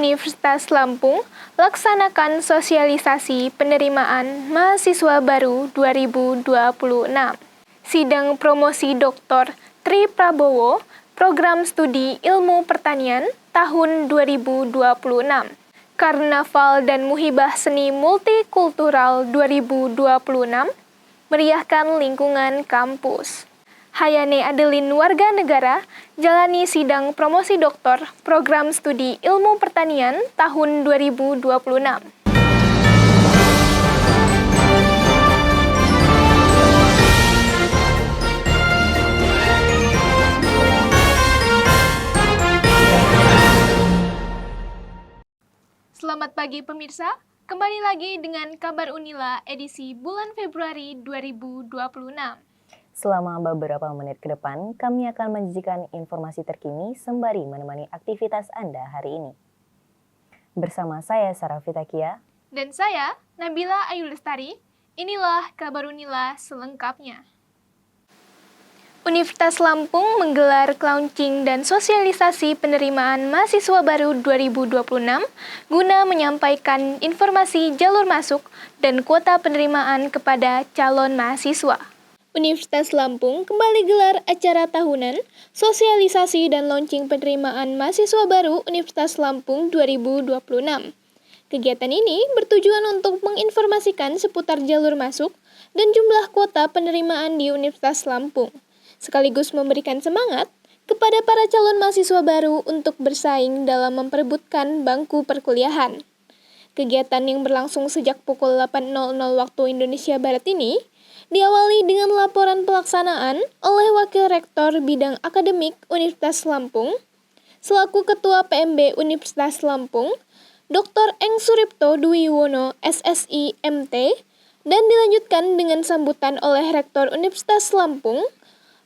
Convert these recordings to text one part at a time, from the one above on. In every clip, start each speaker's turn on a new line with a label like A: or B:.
A: Universitas Lampung laksanakan sosialisasi penerimaan mahasiswa baru 2026. Sidang promosi Dr. Tri Prabowo, Program Studi Ilmu Pertanian tahun 2026. Karnaval dan Muhibah Seni Multikultural 2026 meriahkan lingkungan kampus. Hayane Adeline warga negara jalani sidang promosi doktor Program Studi Ilmu Pertanian tahun 2026. Selamat pagi pemirsa, kembali lagi dengan kabar Unila edisi bulan Februari 2026.
B: Selama beberapa menit ke depan, kami akan menyajikan informasi terkini sembari menemani aktivitas Anda hari ini. Bersama saya Sarah Fitakia
A: dan saya Nabila Ayu Lestari, inilah kabar Unila selengkapnya. Universitas Lampung menggelar launching dan sosialisasi penerimaan mahasiswa baru 2026 guna menyampaikan informasi jalur masuk dan kuota penerimaan kepada calon mahasiswa. Universitas Lampung kembali gelar acara tahunan, sosialisasi dan launching penerimaan mahasiswa baru Universitas Lampung 2026. Kegiatan ini bertujuan untuk menginformasikan seputar jalur masuk dan jumlah kuota penerimaan di Universitas Lampung, sekaligus memberikan semangat kepada para calon mahasiswa baru untuk bersaing dalam memperebutkan bangku perkuliahan. Kegiatan yang berlangsung sejak pukul 8.00 waktu Indonesia Barat ini diawali dengan laporan pelaksanaan oleh Wakil Rektor Bidang Akademik Universitas Lampung, selaku Ketua PMB Universitas Lampung, Dr. Eng Suripto Dwiwono, SSI MT, dan dilanjutkan dengan sambutan oleh Rektor Universitas Lampung,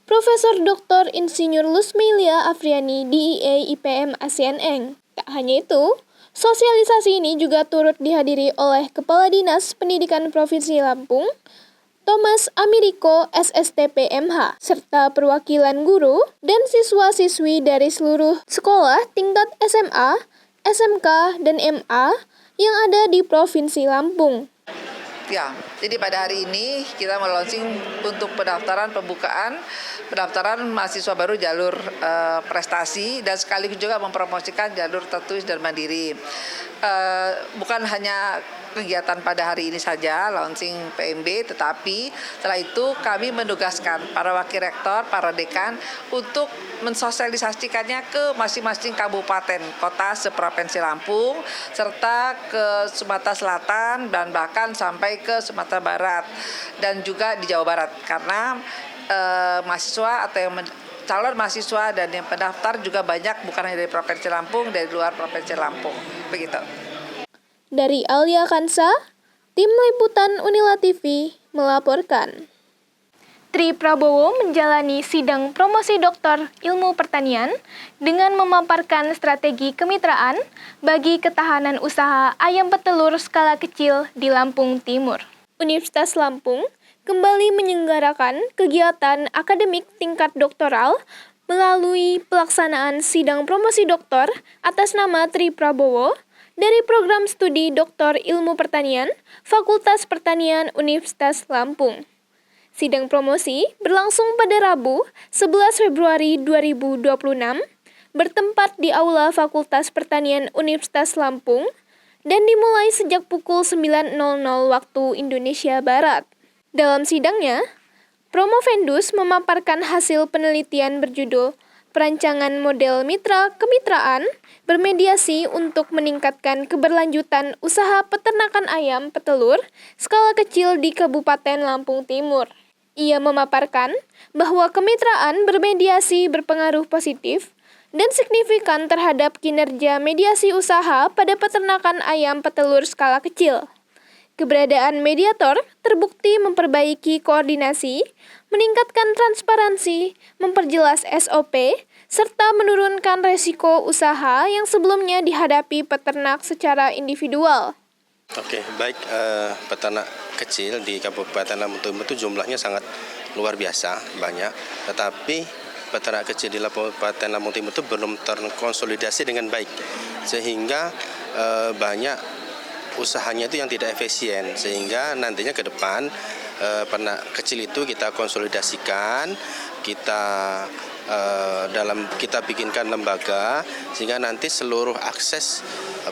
A: Profesor Dr. Insinyur Lusmilia Afriani, DIE IPM ASN. Tak hanya itu, sosialisasi ini juga turut dihadiri oleh Kepala Dinas Pendidikan Provinsi Lampung, Thomas Ameriko SSTP MH, serta perwakilan guru dan siswa-siswi dari seluruh sekolah tingkat SMA, SMK, dan MA yang ada di Provinsi Lampung.
C: Ya, jadi pada hari ini kita meluncing untuk pendaftaran mahasiswa baru jalur prestasi dan sekaligus juga mempromosikan jalur tertulis dan mandiri. Bukan hanya kegiatan pada hari ini saja, launching PMB, tetapi setelah itu kami menugaskan para wakil rektor, para dekan untuk mensosialisasikannya ke masing-masing kabupaten kota seprovinsi Lampung, serta ke Sumatera Selatan dan bahkan sampai ke Sumatera Barat dan juga di Jawa Barat, karena mahasiswa atau yang calon mahasiswa dan yang pendaftar juga banyak, bukan hanya dari Provinsi Lampung, dari luar Provinsi Lampung, begitu.
A: Dari Alia Kansa, Tim Liputan Unila TV melaporkan. Tri Prabowo menjalani sidang promosi doktor ilmu pertanian dengan memaparkan strategi kemitraan bagi ketahanan usaha ayam petelur skala kecil di Lampung Timur. Universitas Lampung kembali menyelenggarakan kegiatan akademik tingkat doktoral melalui pelaksanaan sidang promosi doktor atas nama Tri Prabowo dari Program Studi Doktor Ilmu Pertanian, Fakultas Pertanian Universitas Lampung. Sidang promosi berlangsung pada Rabu, 11 Februari 2026, bertempat di Aula Fakultas Pertanian Universitas Lampung, dan dimulai sejak pukul 9.00 waktu Indonesia Barat. Dalam sidangnya, Promovendus memaparkan hasil penelitian berjudul Perancangan Model Mitra Kemitraan bermediasi untuk meningkatkan keberlanjutan usaha peternakan ayam petelur skala kecil di Kabupaten Lampung Timur. Ia memaparkan bahwa kemitraan bermediasi berpengaruh positif dan signifikan terhadap kinerja mediasi usaha pada peternakan ayam petelur skala kecil. Keberadaan mediator terbukti memperbaiki koordinasi, meningkatkan transparansi, memperjelas SOP, serta menurunkan resiko usaha yang sebelumnya dihadapi peternak secara individual.
D: Oke, baik, peternak kecil di Kabupaten Lampung Timur itu jumlahnya sangat luar biasa, banyak. Tetapi peternak kecil di Kabupaten Lampung Timur itu belum terkonsolidasi dengan baik, sehingga banyak usahanya itu yang tidak efisien, sehingga nantinya ke depan peternak kecil itu kita konsolidasikan, kita bikinkan lembaga, sehingga nanti seluruh akses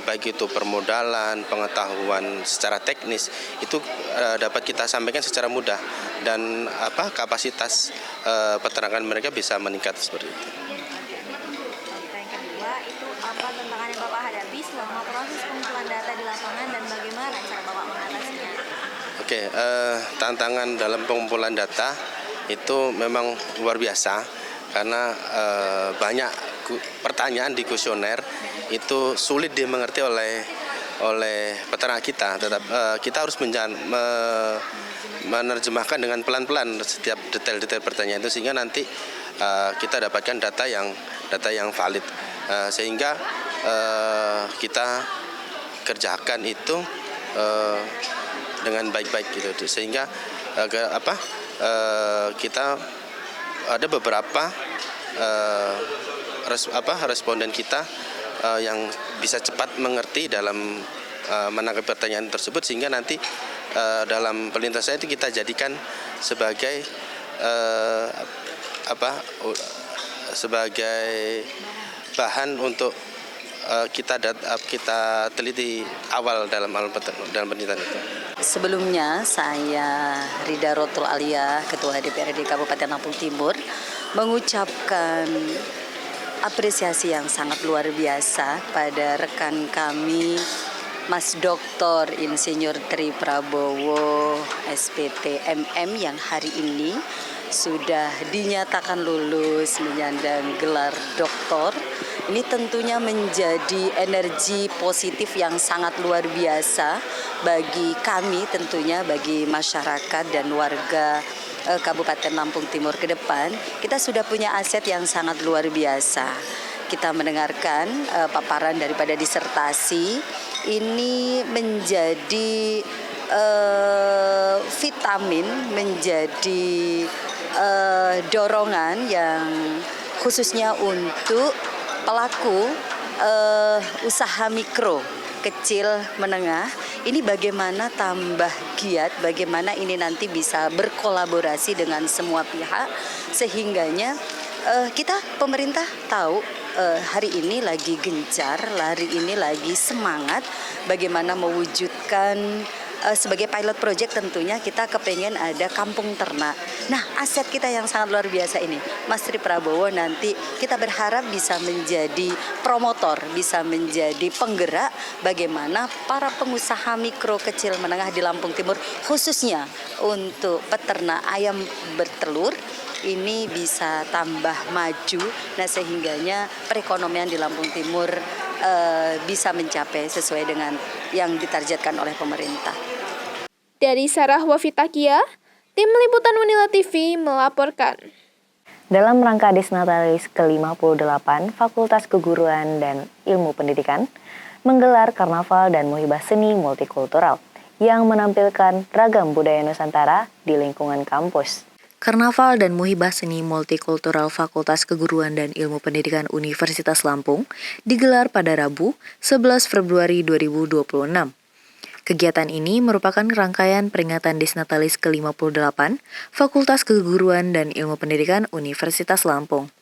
D: baik itu permodalan, pengetahuan secara teknis itu dapat kita sampaikan secara mudah, dan kapasitas peternakan mereka bisa meningkat seperti itu.
B: Yang kedua, itu apa tantangan yang Bapak hadapi selama proses pengumpulan data di lapangan dan bagaimana cara Bapak mengatasinya?
D: Oke, tantangan dalam pengumpulan data itu memang luar biasa, karena banyak pertanyaan di kuesioner itu sulit dimengerti oleh peternak kita. Tetap kita harus menerjemahkan dengan pelan-pelan setiap detail-detail pertanyaan itu, sehingga nanti kita dapatkan data yang valid, sehingga kita kerjakan itu dengan baik-baik gitu, sehingga kita ada beberapa responden kita yang bisa cepat mengerti dalam menanggapi pertanyaan tersebut, sehingga nanti dalam pelintasan itu kita jadikan sebagai sebagai bahan untuk kita teliti awal dalam penelitian itu.
E: Sebelumnya saya Rida Rotul Alia, Ketua DPRD Kabupaten Lampung Timur, mengucapkan apresiasi yang sangat luar biasa pada rekan kami Mas Dr. Insinyur Tri Prabowo SPT MM yang hari ini sudah dinyatakan lulus menyandang gelar doktor. Ini tentunya menjadi energi positif yang sangat luar biasa bagi kami, tentunya bagi masyarakat dan warga Kabupaten Lampung Timur ke depan. Kita sudah punya aset yang sangat luar biasa. Kita mendengarkan paparan daripada disertasi, ini menjadi vitamin, menjadi dorongan yang khususnya untuk pelaku usaha mikro, kecil, menengah. Ini bagaimana tambah giat, bagaimana ini nanti bisa berkolaborasi dengan semua pihak, sehingganya kita pemerintah tahu hari ini lagi gencar, hari ini lagi semangat bagaimana mewujudkan sebagai pilot project. Tentunya kita kepengen ada kampung ternak. Nah, aset kita yang sangat luar biasa ini, Mas Tri Prabowo nanti kita berharap bisa menjadi promotor, bisa menjadi penggerak bagaimana para pengusaha mikro kecil menengah di Lampung Timur, khususnya untuk peternak ayam bertelur, ini bisa tambah maju. Nah, sehingganya perekonomian di Lampung Timur bisa mencapai sesuai dengan yang ditargetkan oleh pemerintah.
A: Dari Sarah Wafitakia, tim liputan Unila TV melaporkan.
B: Dalam rangka Desnatalis ke-58, Fakultas Keguruan dan Ilmu Pendidikan menggelar karnaval dan muhibah seni multikultural yang menampilkan ragam budaya Nusantara di lingkungan kampus.
F: Karnaval dan muhibah seni multikultural Fakultas Keguruan dan Ilmu Pendidikan Universitas Lampung digelar pada Rabu, 11 Februari 2026. Kegiatan ini merupakan rangkaian peringatan Desnatalis ke-58 Fakultas Keguruan dan Ilmu Pendidikan Universitas Lampung.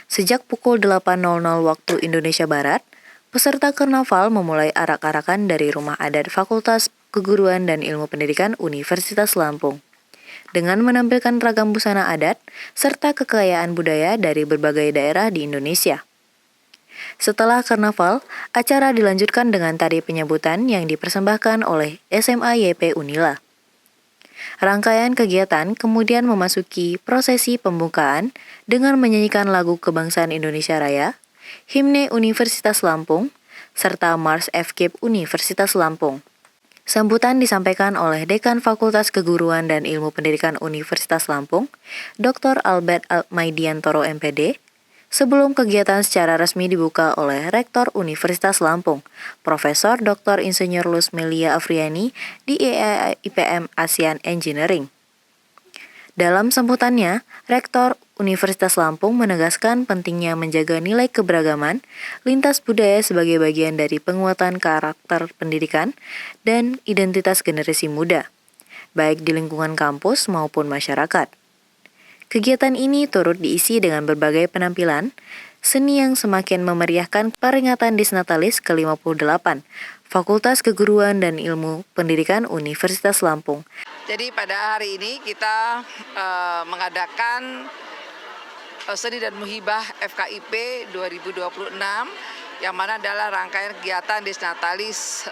F: Sejak pukul 8.00 waktu Indonesia Barat, peserta karnaval memulai arak-arakan dari Rumah Adat Fakultas Keguruan dan Ilmu Pendidikan Universitas Lampung, dengan menampilkan ragam busana adat serta kekayaan budaya dari berbagai daerah di Indonesia. Setelah karnaval, acara dilanjutkan dengan tari penyambutan yang dipersembahkan oleh SMA YP Unila. Rangkaian kegiatan kemudian memasuki prosesi pembukaan dengan menyanyikan lagu Kebangsaan Indonesia Raya, Himne Universitas Lampung, serta Mars FKIP Universitas Lampung. Sambutan disampaikan oleh Dekan Fakultas Keguruan dan Ilmu Pendidikan Universitas Lampung, Dr. Albert Maidiantoro MPD, sebelum kegiatan secara resmi dibuka oleh Rektor Universitas Lampung, Profesor Dr. Insinyur Luz Melia Afriani di IAIPM ASEAN Engineering. Dalam sambutannya, Rektor Universitas Lampung menegaskan pentingnya menjaga nilai keberagaman, lintas budaya sebagai bagian dari penguatan karakter pendidikan dan identitas generasi muda, baik di lingkungan kampus maupun masyarakat. Kegiatan ini turut diisi dengan berbagai penampilan seni yang semakin memeriahkan peringatan Disnatalis ke-58, Fakultas Keguruan dan Ilmu Pendidikan Universitas Lampung.
C: Jadi pada hari ini kita mengadakan Seni dan Muhibah FKIP 2026 yang mana adalah rangkaian kegiatan Disnatalis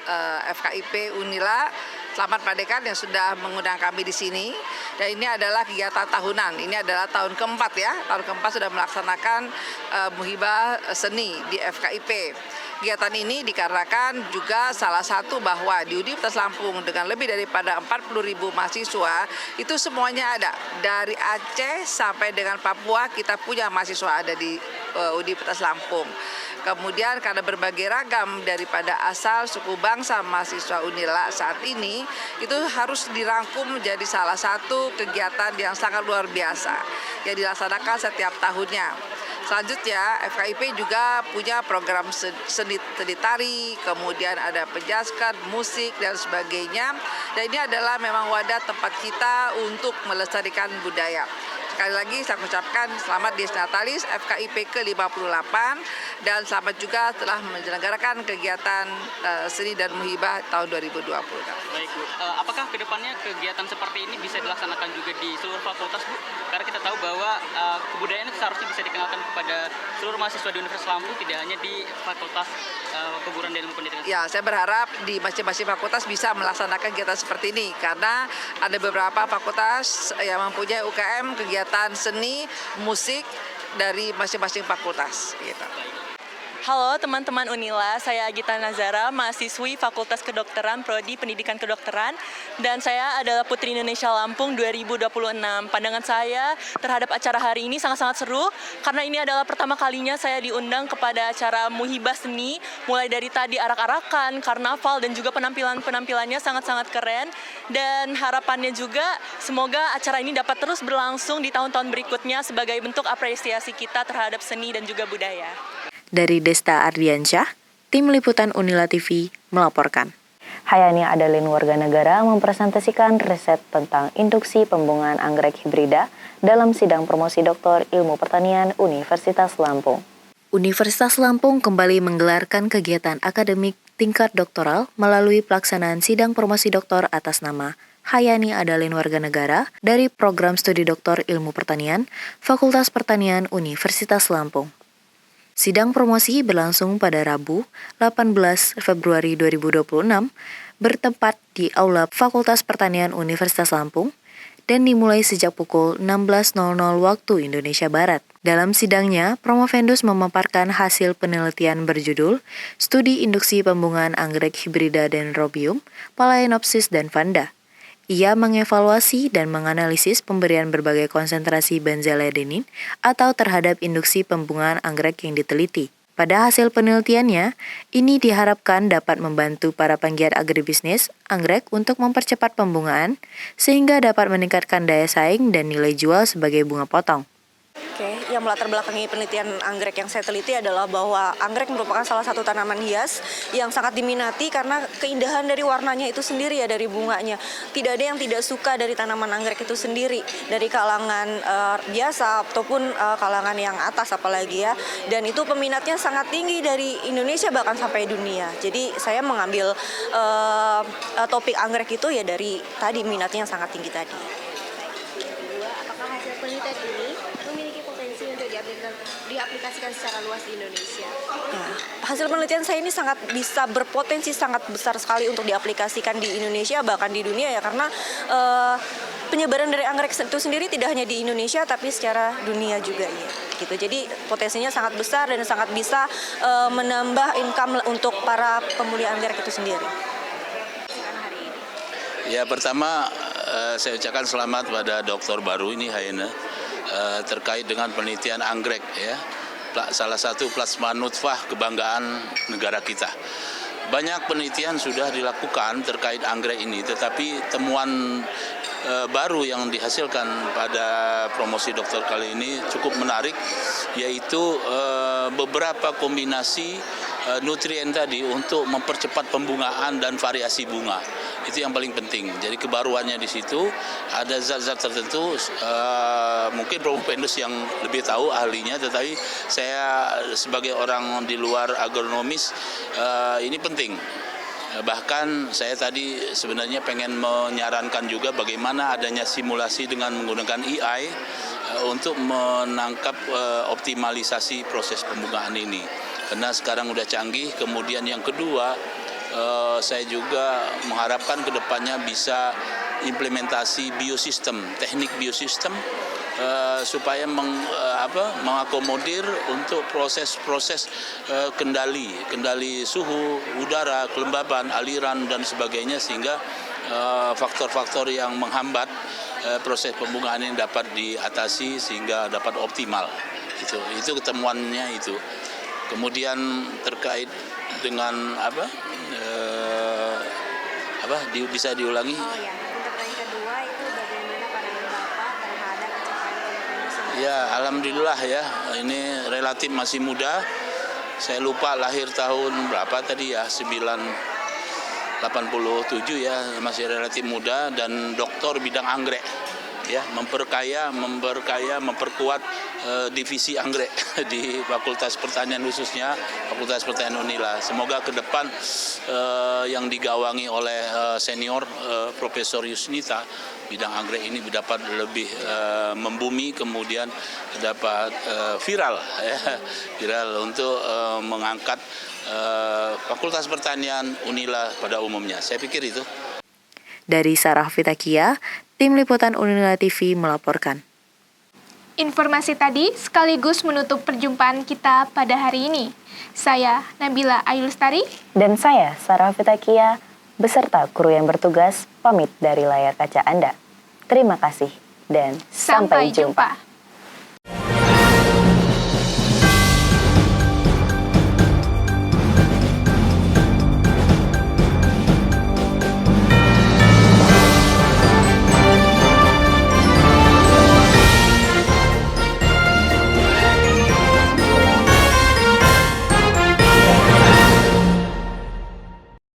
C: FKIP Unila. Selamat Pak Dekan yang sudah mengundang kami di sini. Dan ini adalah kegiatan tahunan. Ini adalah tahun keempat ya. Tahun keempat sudah melaksanakan Muhibah Seni di FKIP. Kegiatan ini dikarenakan juga salah satu bahwa di Universitas Lampung dengan lebih daripada 40.000 mahasiswa itu semuanya ada. Dari Aceh sampai dengan Papua kita punya mahasiswa ada di Universitas Lampung. Kemudian karena berbagai ragam daripada asal suku bangsa mahasiswa Unila saat ini itu harus dirangkum menjadi salah satu kegiatan yang sangat luar biasa yang dilaksanakan setiap tahunnya. Selanjutnya FKIP juga punya program seni tari, kemudian ada penjaskan, musik dan sebagainya. Dan ini adalah memang wadah tempat kita untuk melestarikan budaya. Sekali lagi saya ucapkan selamat Disnatalis FKIP ke-58 dan selamat juga telah menyelenggarakan kegiatan Seni dan Muhibah tahun 2020.
G: Baik Bu, apakah kedepannya kegiatan seperti ini bisa dilaksanakan juga di seluruh fakultas Bu? Karena kita tahu bahwa kebudayaan itu seharusnya bisa dikenalkan kepada seluruh mahasiswa di Universitas Lampung, tidak hanya di Fakultas Keguruan dan Ilmu Pendidikan.
C: Ya, saya berharap di masing-masing fakultas bisa melaksanakan kegiatan seperti ini karena ada beberapa fakultas yang mempunyai UKM kegiatan seni, musik dari masing-masing fakultas. Gitu.
H: Halo teman-teman Unila, saya Gita Nazara, mahasiswi Fakultas Kedokteran, Prodi Pendidikan Kedokteran, dan saya adalah Putri Indonesia Lampung 2026. Pandangan saya terhadap acara hari ini sangat-sangat seru, karena ini adalah pertama kalinya saya diundang kepada acara Muhibah Seni, mulai dari tadi arak-arakan, karnaval, dan juga penampilannya sangat-sangat keren, dan harapannya juga semoga acara ini dapat terus berlangsung di tahun-tahun berikutnya sebagai bentuk apresiasi kita terhadap seni dan juga budaya.
F: Dari Desta Ardiansyah, Tim Liputan Unila TV melaporkan.
B: Hayani Adalin warga negara mempresentasikan riset tentang induksi pembungaan anggrek hibrida dalam sidang promosi Doktor Ilmu Pertanian Universitas Lampung.
F: Universitas Lampung kembali menggelarkan kegiatan akademik tingkat doktoral melalui pelaksanaan sidang promosi doktor atas nama Hayani Adalin warga negara dari Program Studi Doktor Ilmu Pertanian, Fakultas Pertanian Universitas Lampung. Sidang promosi berlangsung pada Rabu, 18 Februari 2026, bertempat di Aula Fakultas Pertanian Universitas Lampung, dan dimulai sejak pukul 16.00 waktu Indonesia Barat. Dalam sidangnya, Promovendus memaparkan hasil penelitian berjudul Studi Induksi Pembungaan Anggrek Hibrida Dendrobium, Phalaenopsis dan Vanda. Ia mengevaluasi dan menganalisis pemberian berbagai konsentrasi benzaldehynin atau terhadap induksi pembungaan anggrek yang diteliti. Pada hasil penelitiannya, ini diharapkan dapat membantu para penggiat agribisnis anggrek untuk mempercepat pembungaan, sehingga dapat meningkatkan daya saing dan nilai jual sebagai bunga potong.
H: Yang melatar belakangi penelitian anggrek yang saya teliti adalah bahwa anggrek merupakan salah satu tanaman hias yang sangat diminati karena keindahan dari warnanya itu sendiri ya, dari bunganya. Tidak ada yang tidak suka dari tanaman anggrek itu sendiri, dari kalangan biasa ataupun kalangan yang atas apalagi ya. Dan itu peminatnya sangat tinggi dari Indonesia bahkan sampai dunia. Jadi saya mengambil topik anggrek itu ya dari tadi minatnya yang sangat tinggi tadi.
I: Apakah hasil penelitian ini memiliki potensi untuk diaplikasikan secara luas di Indonesia?
H: Nah, hasil penelitian saya ini sangat bisa berpotensi sangat besar sekali untuk diaplikasikan di Indonesia bahkan di dunia ya, karena penyebaran dari anggrek itu sendiri tidak hanya di Indonesia tapi secara dunia juga ya. Gitu. Jadi potensinya sangat besar dan sangat bisa menambah income untuk para pemulia anggrek itu sendiri.
J: Ya, pertama saya ucapkan selamat pada doktor baru ini Hayana terkait dengan penelitian anggrek ya, salah satu plasma nutfah kebanggaan negara kita. Banyak penelitian sudah dilakukan terkait anggrek ini, tetapi temuan baru yang dihasilkan pada promosi dokter kali ini cukup menarik, yaitu beberapa kombinasi nutrien tadi untuk mempercepat pembungaan dan variasi bunga. Itu yang paling penting. Jadi kebaruannya di situ ada zat-zat tertentu, mungkin Prof. Pendus yang lebih tahu ahlinya, tetapi saya sebagai orang di luar agronomis ini penting. Bahkan saya tadi sebenarnya pengen menyarankan juga bagaimana adanya simulasi dengan menggunakan AI untuk menangkap optimalisasi proses pembungaan ini. Karena sekarang udah canggih. Kemudian yang kedua, saya juga mengharapkan ke depannya bisa implementasi biosistem, teknik biosistem, supaya mengakomodir untuk proses-proses kendali suhu, udara, kelembaban, aliran dan sebagainya, sehingga faktor-faktor yang menghambat proses pembungaan ini dapat diatasi sehingga dapat optimal. Itu ketemuannya itu. Kemudian terkait dengan bisa diulangi?
I: Oh ya, untuk yang kedua itu bagaimana pandangan Bapak terhadap pencapaian Indonesia?
J: Ya, alhamdulillah ya, ini relatif masih muda. Saya lupa lahir tahun berapa tadi ya, 87 ya, masih relatif muda dan doktor bidang anggrek. Ya, memperkuat divisi anggrek di Fakultas Pertanian, khususnya Fakultas Pertanian Unila. Semoga ke depan yang digawangi oleh senior Profesor Yusnita, bidang anggrek ini dapat lebih membumi, kemudian dapat viral untuk mengangkat Fakultas Pertanian Unila pada umumnya. Saya pikir itu.
F: Dari Sarah Fitakia, Tim Liputan Unila TV melaporkan.
A: Informasi tadi sekaligus menutup perjumpaan kita pada hari ini. Saya Nabila Ayulstari
B: Dan saya, Sarah Fitakia, beserta kru yang bertugas, pamit dari layar kaca Anda. Terima kasih dan sampai jumpa.